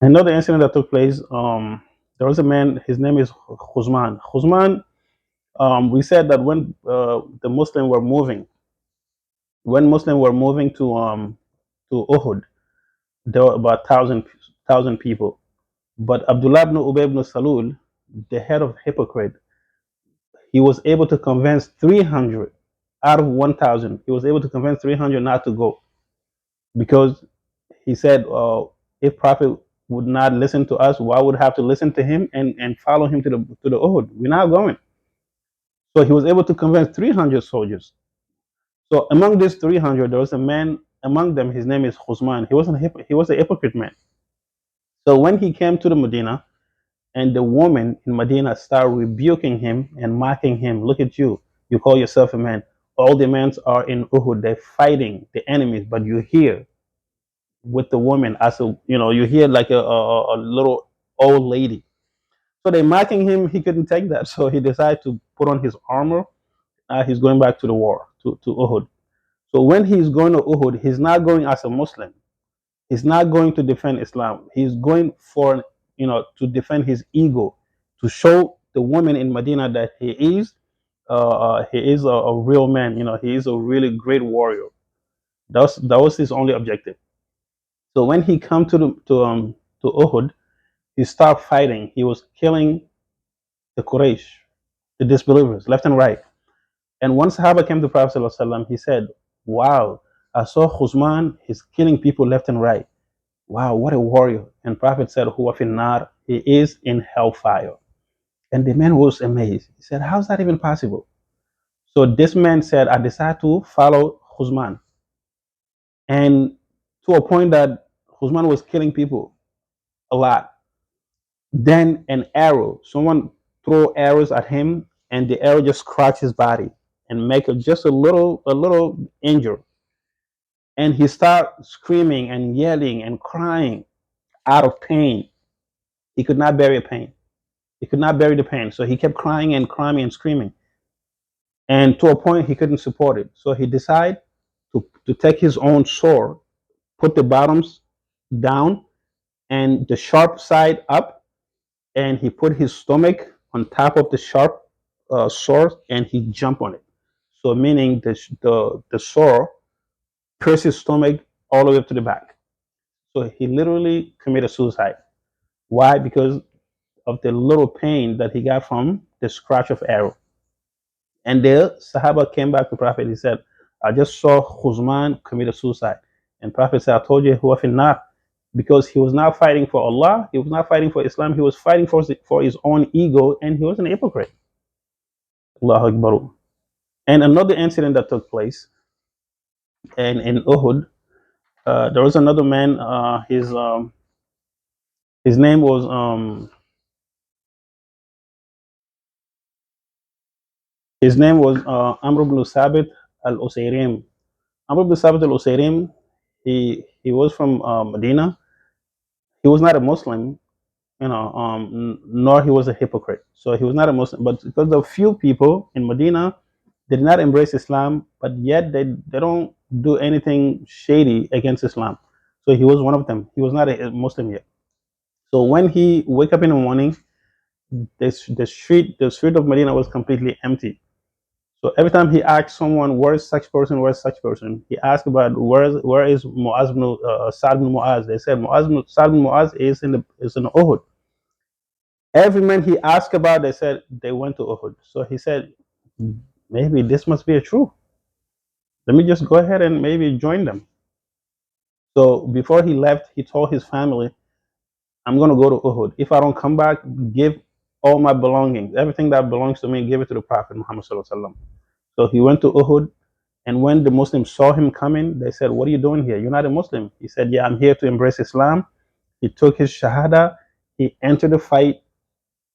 Another incident that took place. There was a man. His name is Qazman. Qazman. We said that when the Muslims were moving, to Uhud, there were about thousand people. But Abdullah ibn Ubay ibn Salul, the head of hypocrite, he was able to convince 300 out of 1,000. He was able to convince 300 not to go because he said, if Prophet would not listen to us, why would I have to listen to him and follow him to the Uhud? We're not going. So he was able to convince 300 soldiers. So among these 300, there was a man among them. His name is Khuzman. He was a hypocrite man. So when he came to the Medina, and the woman in Medina started rebuking him and mocking him. Look at you. You call yourself a man. All the men are in Uhud. They're fighting the enemies, but you're here with the woman as a, you're here like a little old lady. So they're mocking him. He couldn't take that. So he decided to put on his armor. He's going back to the war, to Uhud. So when he's going to Uhud, he's not going as a Muslim. He's not going to defend Islam. He's going for, to defend his ego, to show the woman in Medina that he is a real man. He is a really great warrior. That was his only objective. So when he come to Uhud, he started fighting. He was killing the Quraysh, the disbelievers, left and right. And one Sahaba came to Prophet ﷺ, he said, "Wow, I saw Khuzman. He's killing people left and right. Wow, what a warrior." And Prophet said, "Huwa finnar," he is in hellfire. And the man was amazed. He said, "How's that even possible?" So this man said, "I decided to follow Khuzman." And to a point that Khuzman was killing people a lot. Then an arrow, someone throw arrows at him, and the arrow just scratch his body and make it just a little injury. And he started screaming and yelling and crying out of pain. He could not bear the pain. He could not bear the pain. So he kept crying and crying and screaming. And to a point he couldn't support it. So he decided to take his own sword, put the bottoms down and the sharp side up, and he put his stomach on top of the sharp sword and he jumped on it. So meaning the sword pierced his stomach all the way up to the back. So he literally committed suicide. Why? Because of the little pain that he got from the scratch of arrow. And the Sahaba came back to Prophet. He said, "I just saw Khuzman commit suicide." And Prophet said, "I told you, huwa finnar," because he was not fighting for Allah. He was not fighting for Islam. He was fighting for his own ego, and he was an hypocrite. Allahu Akbar. And another incident that took place in Uhud, there was another man. His name was Amr ibn Sabit al Usayrim. Amr ibn Sabit al Usayrim. He was from Medina. He was not a Muslim, nor he was a hypocrite. So he was not a Muslim, but because of few people in Medina, they did not embrace Islam, but yet they don't do anything shady against Islam. So he was one of them. He was not a Muslim yet. So when he wake up in the morning, the street of Medina was completely empty. So every time he asked someone, "Where is such person? Where is such person?" He asked about where is Muaz ibn Sa'd ibn Muaz. They said Sa'd ibn Muaz is in Uhud. Every man he asked about, they said they went to Uhud. So he said, maybe this must be a truth. Let me just go ahead and maybe join them. So before he left, he told his family, "I'm going to go to Uhud. If I don't come back, give all my belongings, everything that belongs to me, give it to the Prophet Muhammad Sallallahu Alaihi Wasallam." So he went to Uhud. And when the Muslims saw him coming, they said, "What are you doing here? You're not a Muslim." He said, "Yeah, I'm here to embrace Islam." He took his Shahada. He entered the fight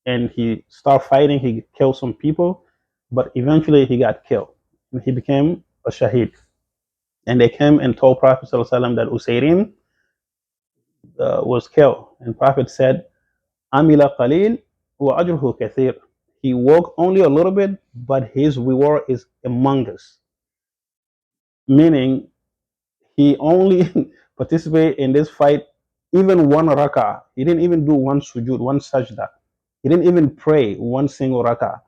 and he started fighting. He killed some people, but eventually he got killed. And he became a Shaheed. And they came and told Prophet ﷺ that Usayrim was killed. And Prophet said, "Amila qalil wa ajruhu kathir." He worked only a little bit, but his reward is among us. Meaning, he only participated in this fight even one rak'ah. He didn't even do one sujud, one sajda. He didn't even pray one single rak'ah.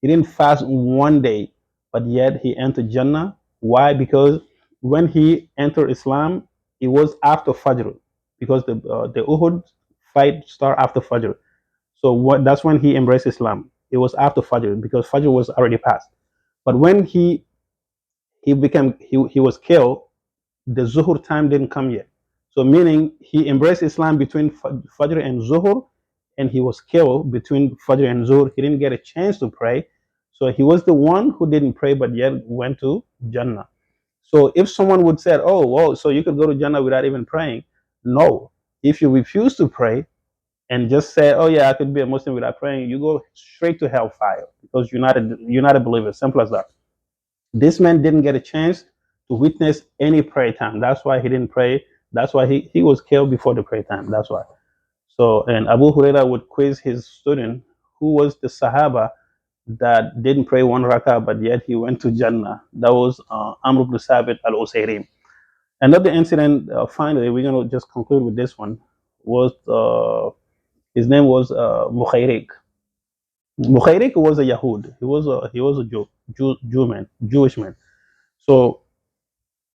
He didn't fast one day, but yet he entered Jannah. Why? Because when he entered Islam, it was after Fajr, because the Uhud fight start after Fajr. So that's when he embraced Islam. It was after Fajr because Fajr was already passed. But when he was killed, the Zuhur time didn't come yet. So meaning he embraced Islam between Fajr and Zuhur, and he was killed between Fajr and Zuhur. He didn't get a chance to pray. So he was the one who didn't pray but yet went to Jannah. So if someone would say, oh, well, so you could go to Jannah without even praying. No. If you refuse to pray and just say, oh yeah, I could be a Muslim without praying, you go straight to hellfire because you're not a believer. Simple as that. This man didn't get a chance to witness any prayer time. That's why he didn't pray. That's why he was killed before the prayer time. That's why. So, and Abu Huraira would quiz his student, who was the Sahaba that didn't pray one rakah, but yet he went to Jannah. That was Amr ibn Sabit al Usayrim. Another incident, finally, we're going to just conclude with this one, was his name was Mukhayriq. Mukhayriq was a Yahud. He was a Jew man, Jewish man. So,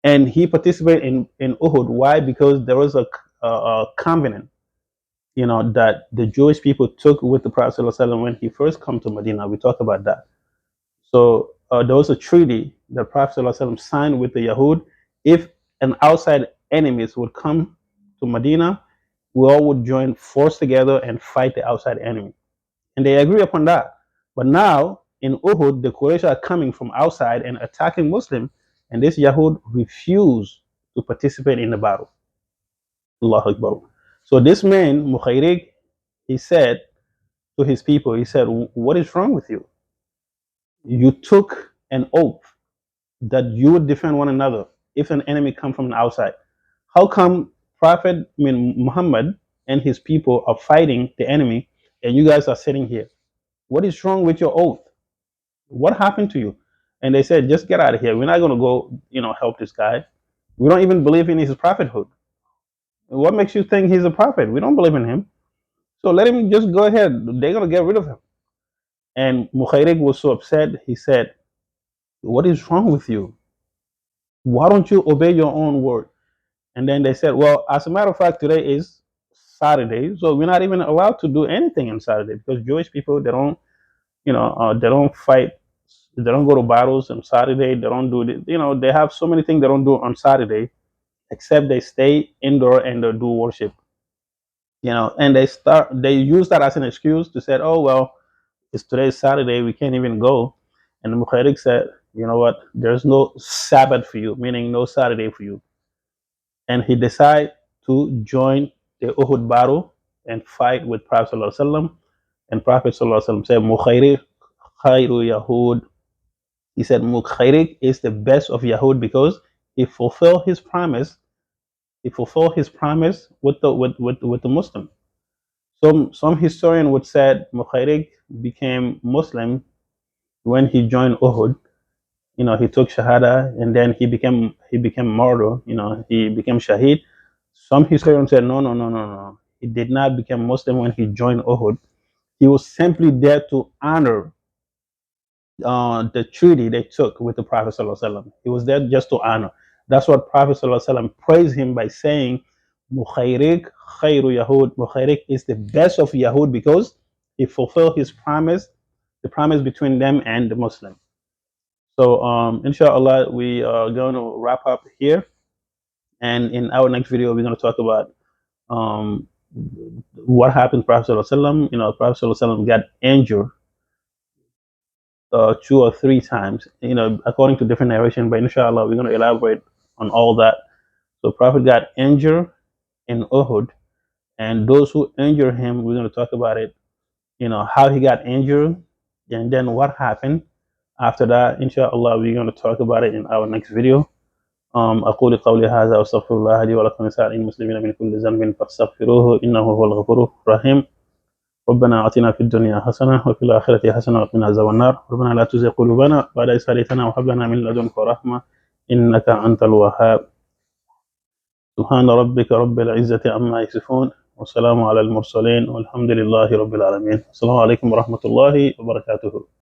and he participated in Uhud. Why? Because there was a covenant, that the Jewish people took with the Prophet ﷺ when he first come to Medina. We talked about that. So there was a treaty that Prophet ﷺ signed with the Yahud. If an outside enemies would come to Medina, we all would join force together and fight the outside enemy. And they agree upon that. But now in Uhud, the Quraysh are coming from outside and attacking Muslims, and this Yahud refused to participate in the battle. Allahu Akbar. So this man, Mukhayriq, he said to his people, he said, what is wrong with you? You took an oath that you would defend one another if an enemy come from the outside. How come Muhammad and his people are fighting the enemy and you guys are sitting here? What is wrong with your oath? What happened to you? And they said, just get out of here. We're not going to go, help this guy. We don't even believe in his prophethood. What makes you think he's a prophet? We don't believe in him. So let him just go ahead. They're going to get rid of him. And Mukhayriq was so upset. He said, what is wrong with you? Why don't you obey your own word? And then they said, well, as a matter of fact, today is Saturday. So we're not even allowed to do anything on Saturday because Jewish people, they don't, they don't fight. They don't go to battles on Saturday. They don't do it. They have so many things they don't do on Saturday, except they stay indoor and they do worship. And they use that as an excuse to say, oh well, it's today's Saturday, we can't even go. And the Mukhayriq said, you know what? There's no Sabbath for you, meaning no Saturday for you. And he decided to join the Uhud battle and fight with Prophet ﷺ. And Prophet ﷺ said, Mukhayriq khayru Yahud. He said Mukhayriq is the best of Yahud because he fulfilled his promise. He fulfilled his promise with the Muslim. Some historian would say Mukhayriq became Muslim when he joined Uhud. He took Shahada and then he became martyr. He became Shahid. Some historians said no, no, no, no, no. He did not become Muslim when he joined Uhud. He was simply there to honor the treaty they took with the Prophet ﷺ. He was there just to honor. That's what Prophet ﷺ praised him by saying, Mukhayriq khayru Yahud. Mukhayriq is the best of Yahud because he fulfilled his promise, the promise between them and the Muslim. So, inshallah, we are going to wrap up here. And in our next video, we're going to talk about um, what happened to Prophet ﷺ. Prophet ﷺ got injured 2 or 3 times, according to different narration. But inshallah, we're going to elaborate on all that. So Prophet got injured in Uhud, and those who injured him, we're going to talk about it. How he got injured, and then what happened after that. Inshallah, we're going to talk about it in our next video. أقول قولي هذا وأستغفر الله لي ولكم ولسائر المسلمين من كل ذنب فاستغفروه إنه هو الغفور الرحيم. ربنا آتنا في الدنيا حسنة وفي الآخرة حسنة وقنا عذاب النار. ربنا لا تزغ قلوبنا بعد إذ هديتنا وهب لنا من لدنك رحمة إنك أنت الوهاب. سبحان ربك رب العزة عما يصفون، والسلام على المرسلين، والحمد لله رب العالمين. السلام عليكم ورحمة الله وبركاته.